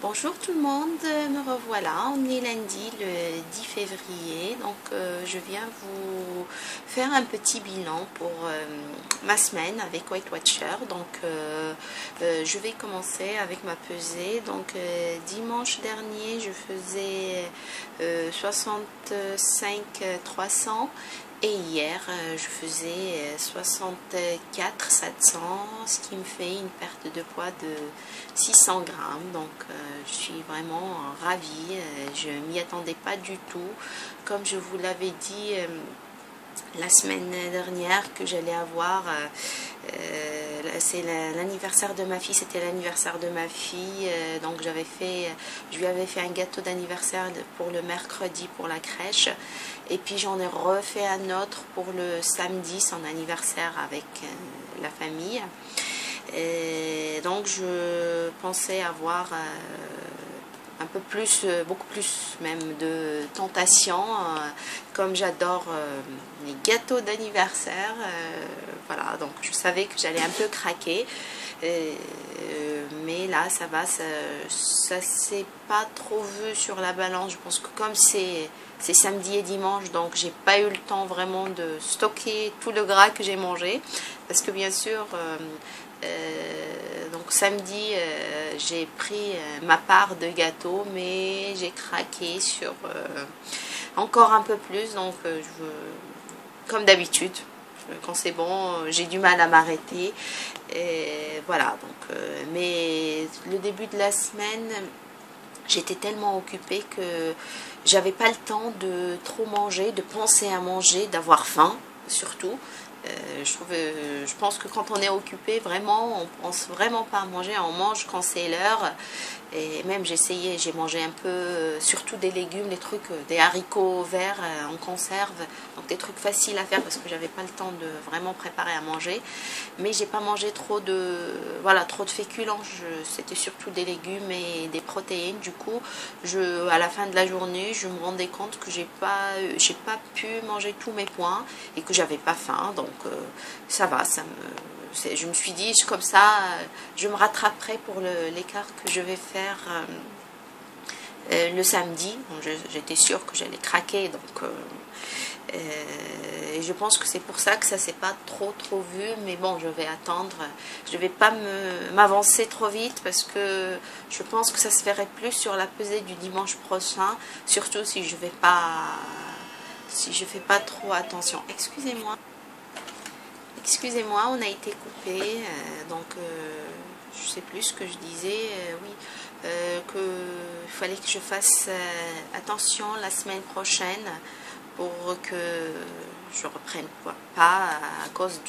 Bonjour tout le monde, me revoilà, on est lundi le 10 février, donc je viens vous faire un petit bilan pour ma semaine avec Weight Watcher. Donc je vais commencer avec ma pesée. Donc dimanche dernier je faisais 65 300 et hier je faisais 64 700, ce qui me fait une perte de poids de 600 grammes. Donc je suis vraiment ravie, je m'y attendais pas du tout. Comme je vous l'avais dit la semaine dernière que j'allais avoir, c'est l'anniversaire de ma fille, c'était l'anniversaire de ma fille, donc je lui avais fait un gâteau d'anniversaire pour le mercredi pour la crèche, et puis j'en ai refait un autre pour le samedi, son anniversaire avec la famille. Et donc je pensais avoir un peu plus, beaucoup plus même de tentation, comme j'adore les gâteaux d'anniversaire, voilà, donc je savais que j'allais un peu craquer, mais là ça va, ça s'est pas trop vu sur la balance. Je pense que comme c'est samedi et dimanche, donc j'ai pas eu le temps vraiment de stocker tout le gras que j'ai mangé, parce que bien sûr donc samedi j'ai pris ma part de gâteau, mais j'ai craqué sur encore un peu plus, donc comme d'habitude quand c'est bon j'ai du mal à m'arrêter, et voilà. Donc mais le début de la semaine j'étais tellement occupée que j'avais pas le temps de trop manger, de penser à manger, d'avoir faim surtout. Je pense que quand on est occupé, vraiment, on pense vraiment pas à manger, on mange quand c'est l'heure. Et même j'ai mangé un peu, surtout des légumes, des trucs, des haricots verts en conserve, donc des trucs faciles à faire parce que j'avais pas le temps de vraiment préparer à manger. Mais j'ai pas mangé trop de féculents, c'était surtout des légumes et des protéines. Du coup, à la fin de la journée, je me rendais compte que j'ai pas pu manger tous mes points et que j'avais pas faim. Donc ça va, je me suis dit comme ça, je me rattraperai pour l'écart que je vais faire le samedi. J'étais sûre que j'allais craquer, donc et je pense que c'est pour ça que ça s'est pas trop vu, mais bon, je vais attendre, je vais pas m'avancer trop vite parce que je pense que ça se ferait plus sur la pesée du dimanche prochain, surtout si je fais pas trop attention. Excusez-moi, on a été coupé, donc je sais plus ce que je disais, oui, qu'il fallait que je fasse attention la semaine prochaine pour que je reprenne pas à cause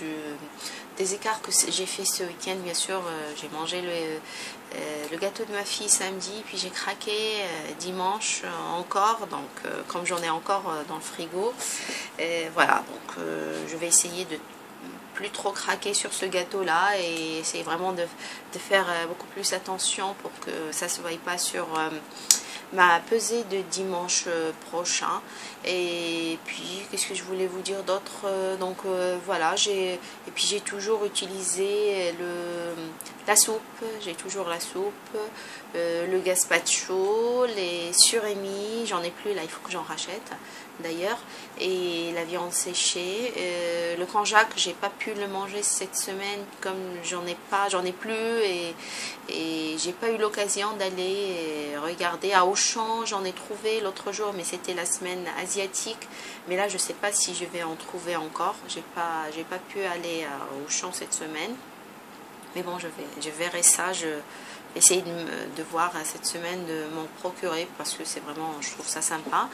des écarts que j'ai fait ce week-end. Bien sûr, j'ai mangé le gâteau de ma fille samedi, puis j'ai craqué dimanche encore, donc comme j'en ai encore dans le frigo, voilà. Donc je vais essayer de plus trop craquer sur ce gâteau là et essayer vraiment de faire beaucoup plus attention pour que ça se voie pas sur ma pesée de dimanche prochain. Et puis qu'est-ce que je voulais vous dire d'autre, donc voilà, et puis j'ai toujours utilisé la soupe, le gazpacho, les surimi, j'en ai plus là, il faut que j'en rachète d'ailleurs, et la viande séchée, le konjac j'ai pas pu le manger cette semaine comme j'en ai plus, et j'ai pas eu l'occasion d'aller regarder à Auchan. J'en ai trouvé l'autre jour, mais c'était la semaine asiatique, mais là je sais pas si je vais en trouver encore. J'ai pas pu aller à Auchan cette semaine, mais bon, je verrai ça. Je vais essayer de voir cette semaine de m'en procurer parce que c'est vraiment, je trouve ça sympa.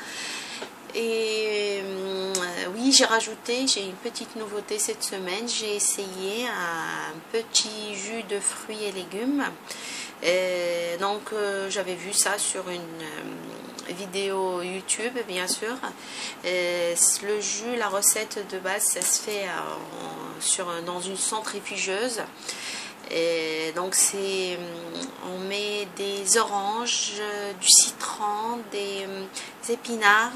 Et oui, j'ai une petite nouveauté cette semaine. J'ai essayé un petit jus de fruits et légumes. Donc j'avais vu ça sur une vidéo YouTube, bien sûr. Le jus, la recette de base, ça se fait dans une centrifugeuse. Et donc on met des oranges, du citron, des épinards,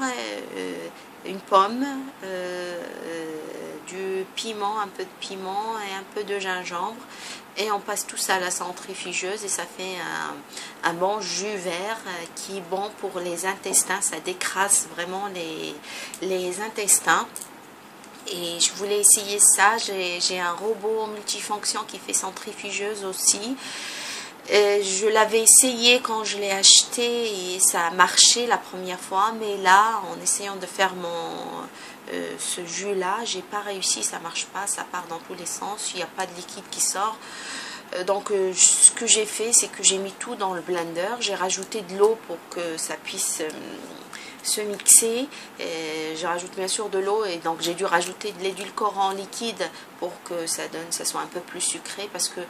une pomme, du piment, un peu de piment et un peu de gingembre. Et on passe tout ça à la centrifugeuse et ça fait un bon jus vert qui est bon pour les intestins. Ça décrasse vraiment les intestins. Et je voulais essayer ça. J'ai un robot multifonction qui fait centrifugeuse aussi. Je l'avais essayé quand je l'ai acheté et ça a marché la première fois, mais là en essayant de faire ce jus là, j'ai pas réussi, ça marche pas, ça part dans tous les sens, il n'y a pas de liquide qui sort. Donc ce que j'ai fait, c'est que j'ai mis tout dans le blender, j'ai rajouté de l'eau pour que ça puisse se mixer. Je rajoute bien sûr de l'eau et donc j'ai dû rajouter de l'édulcorant liquide pour que ça soit un peu plus sucré, parce que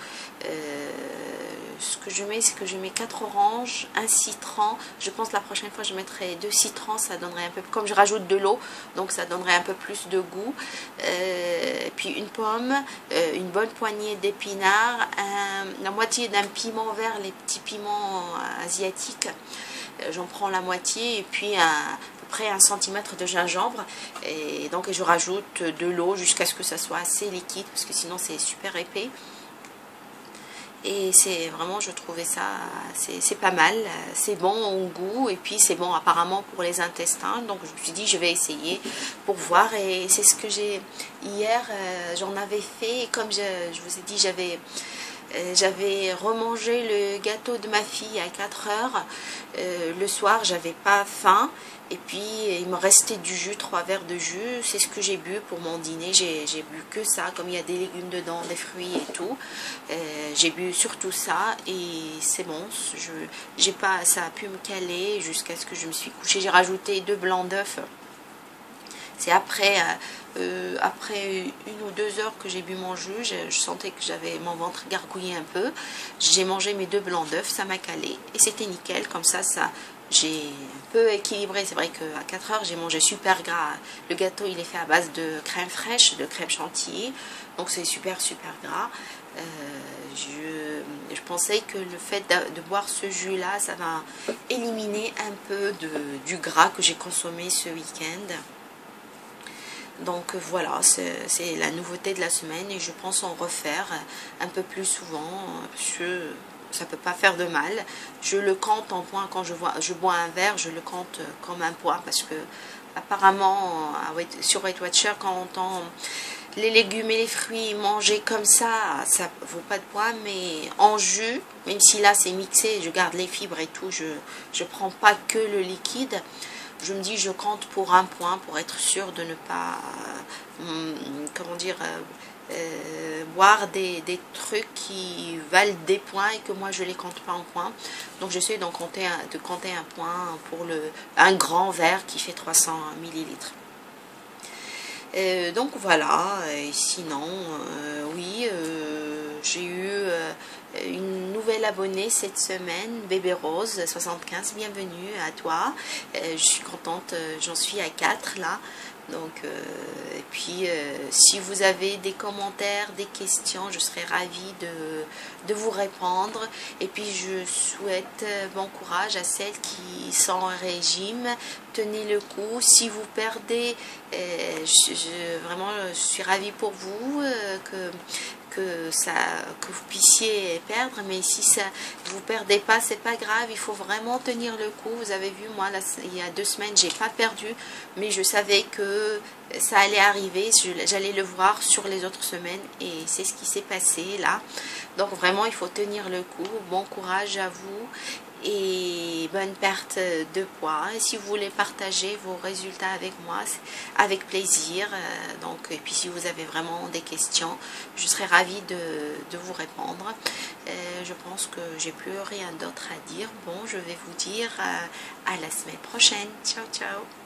ce que je mets, c'est que je mets 4 oranges, un citron. Je pense la prochaine fois je mettrai 2 citrons, ça donnerait un peu, comme je rajoute de l'eau, donc ça donnerait un peu plus de goût. Puis une pomme, une bonne poignée d'épinards, la moitié d'un piment vert, les petits piments asiatiques. J'en prends la moitié et puis à peu près 1 centimètre de gingembre, et donc je rajoute de l'eau jusqu'à ce que ça soit assez liquide, parce que sinon c'est super épais. Et c'est vraiment, je trouvais ça, c'est pas mal, c'est bon au goût et puis c'est bon apparemment pour les intestins. Donc je me suis dit je vais essayer pour voir, et c'est ce que j'ai hier, j'en avais fait, et comme je vous ai dit, j'avais remangé le gâteau de ma fille à 4 heures. Le soir, j'avais pas faim. Et puis, il me restait du jus, 3 verres de jus. C'est ce que j'ai bu pour mon dîner. J'ai bu que ça, comme il y a des légumes dedans, des fruits et tout. J'ai bu surtout ça et c'est bon. Ça a pu me caler jusqu'à ce que je me suis couchée. J'ai rajouté 2 blancs d'œufs. C'est après 1 ou 2 heures que j'ai bu mon jus, je sentais que j'avais mon ventre gargouillé un peu. J'ai mangé mes 2 blancs d'œufs, ça m'a calé et c'était nickel. Comme ça, j'ai un peu équilibré. C'est vrai qu'à 4 heures, j'ai mangé super gras. Le gâteau, il est fait à base de crème fraîche, de crème chantilly, donc c'est super gras. Je pensais que le fait de boire ce jus là, ça va éliminer un peu du gras que j'ai consommé ce week-end. Donc voilà, c'est la nouveauté de la semaine et je pense en refaire un peu plus souvent, parce que ça peut pas faire de mal. Je le compte en points quand je bois un verre, je le compte comme un point, parce que apparemment sur Weight Watcher, quand on entend les légumes et les fruits mangés comme ça vaut pas de poids, mais en jus, même si là c'est mixé, je garde les fibres et tout, je prends pas que le liquide. Je me dis, je compte pour 1 point pour être sûr de ne pas, comment dire, boire des trucs qui valent des points et que moi je les compte pas en points. Donc j'essaie de compter 1 point pour un grand verre qui fait 300 millilitres. Donc voilà, et sinon, oui, j'ai eu une nouvelle abonnée cette semaine, Bébé Rose 75, bienvenue à toi. Je suis contente, j'en suis à 4 là. Donc, et puis si vous avez des commentaires, des questions, je serai ravie de vous répondre. Et puis je souhaite bon courage à celles qui sont en régime. Tenez le coup. Si vous perdez, vraiment je suis ravie pour vous que vous puissiez perdre, mais si vous perdez pas, c'est pas grave, il faut vraiment tenir le coup. Vous avez vu, moi là, il y a 2 semaines j'ai pas perdu, mais je savais que ça allait arriver, j'allais le voir sur les autres semaines et c'est ce qui s'est passé là. Donc vraiment il faut tenir le coup. Bon courage à vous et bonne perte de poids. Et si vous voulez partager vos résultats avec moi, avec plaisir. Donc, et puis si vous avez vraiment des questions, je serai ravie de vous répondre. Je pense que j'ai plus rien d'autre à dire. Bon, je vais vous dire à la semaine prochaine. Ciao, ciao.